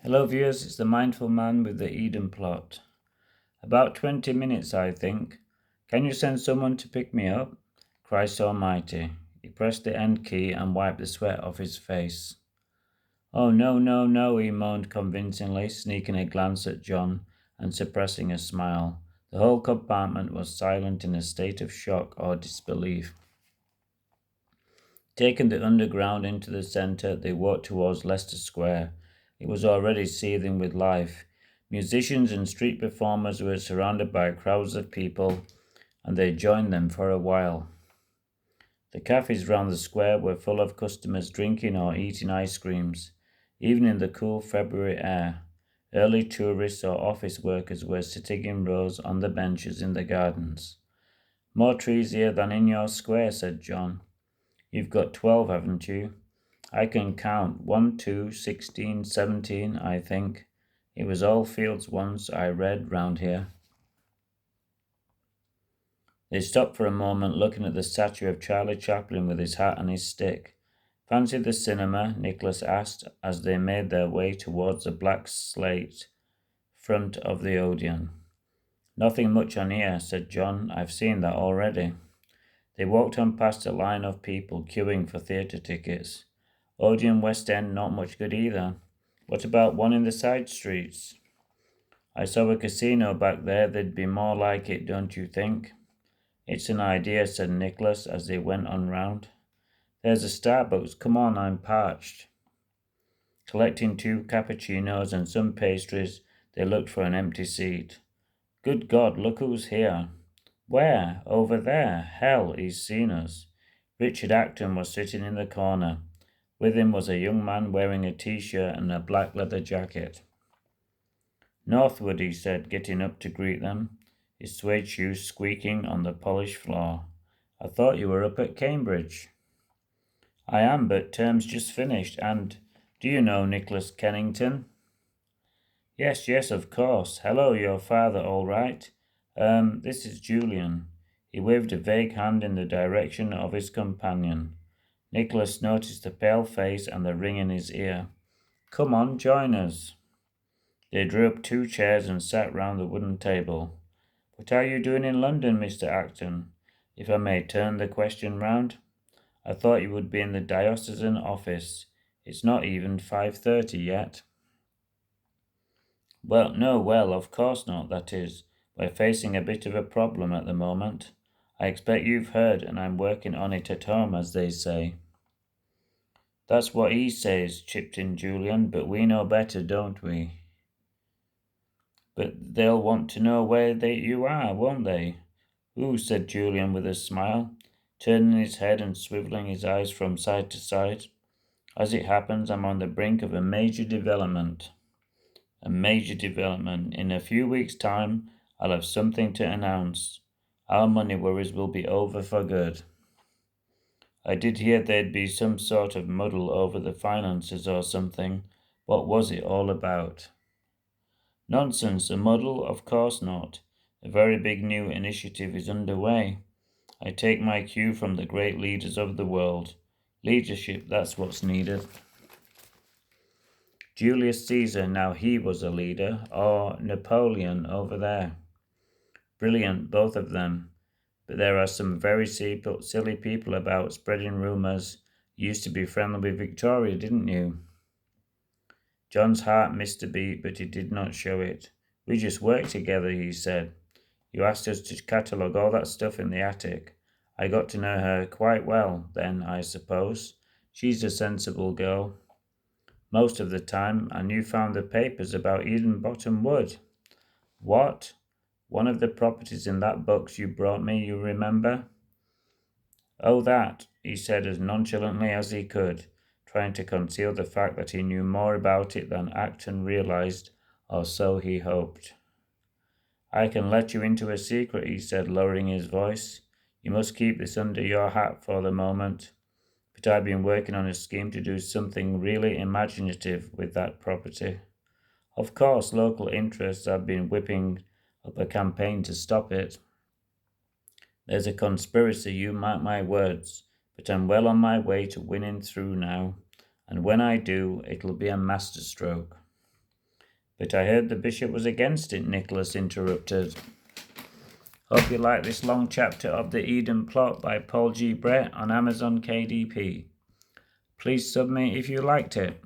Hello, viewers. It's the Mindful Man with the Eden Plot. About 20 minutes, I think. Can you send someone to pick me up? Christ Almighty. He pressed the end key and wiped the sweat off his face. Oh, no, no, no, he moaned convincingly, sneaking a glance at John and suppressing a smile. The whole compartment was silent in a state of shock or disbelief. Taking the underground into the centre, they walked towards Leicester Square. It was already seething with life. Musicians and street performers were surrounded by crowds of people, and they joined them for a while. The cafes round the square were full of customers drinking or eating ice creams, even in the cool February air. Early tourists or office workers were sitting in rows on the benches in the gardens. More trees here than in your square, said John. You've got 12, haven't you? I can count 1, 2, 16, 17, I think. It was all fields once, I read, round here. They stopped for a moment looking at the statue of Charlie Chaplin with his hat and his stick. Fancy the cinema? Nicholas asked as they made their way towards the black slate front of the Odeon. Nothing much on here, said John. I've seen that already. They walked on past a line of people queuing for theatre tickets. Odeon West End not much good either. What about one in the side streets? I saw a casino back there. There'd be more like it, don't you think? It's an idea, said Nicholas as they went on round. There's a Starbucks. Come on, I'm parched. Collecting 2 cappuccinos and some pastries, they looked for an empty seat. Good God, look who's here. Where? Over there. Hell, he's seen us. Richard Acton was sitting in the corner. With him was a young man wearing a t-shirt and a black leather jacket. Northward, he said, getting up to greet them, his suede shoes squeaking on the polished floor. I thought you were up at Cambridge. I am, but term's just finished, and do you know Nicholas Kennington? Yes, yes, of course. Hello, your father all right? This is Julian. He waved a vague hand in the direction of his companion. Nicholas noticed the pale face and the ring in his ear. Come on, join us. They drew up 2 chairs and sat round the wooden table. What are you doing in London, Mr. Acton? If I may turn the question round. I thought you would be in the diocesan office. It's not even 5:30 yet. Well, no, well, of course not, that is. We're facing a bit of a problem at the moment. I expect you've heard, and I'm working on it at home, as they say. That's what he says, chipped in Julian, but we know better, don't we? But they'll want to know where you are, won't they? Ooh, said Julian with a smile, turning his head and swivelling his eyes from side to side. As it happens, I'm on the brink of a major development. A major development. In a few weeks' time, I'll have something to announce. Our money worries will be over for good. I did hear there'd be some sort of muddle over the finances or something. What was it all about? Nonsense, a muddle? Of course not. A very big new initiative is underway. I take my cue from the great leaders of the world. Leadership, that's what's needed. Julius Caesar, now he was a leader, or Napoleon over there. Brilliant, both of them. But there are some very silly people about spreading rumours. You used to be friendly with Victoria, didn't you? John's heart missed a beat, but he did not show it. We just worked together, he said. You asked us to catalogue all that stuff in the attic. I got to know her quite well, then, I suppose. She's a sensible girl. Most of the time, and you found the papers about Eden Bottom Wood. What? One of the properties in that box you brought me, you remember? Oh, that, he said as nonchalantly as he could, trying to conceal the fact that he knew more about it than Acton realized, or so he hoped. I can let you into a secret, he said, lowering his voice. You must keep this under your hat for the moment. But I've been working on a scheme to do something really imaginative with that property. Of course, local interests have been whipping up a campaign to stop it. There's a conspiracy, you mark my words, but I'm well on my way to winning through now, and when I do, it'll be a masterstroke. But I heard the bishop was against it, Nicholas interrupted. Hope you like this long chapter of The Eden Plot by Paul G. Brett on Amazon KDP. Please sub me if you liked it.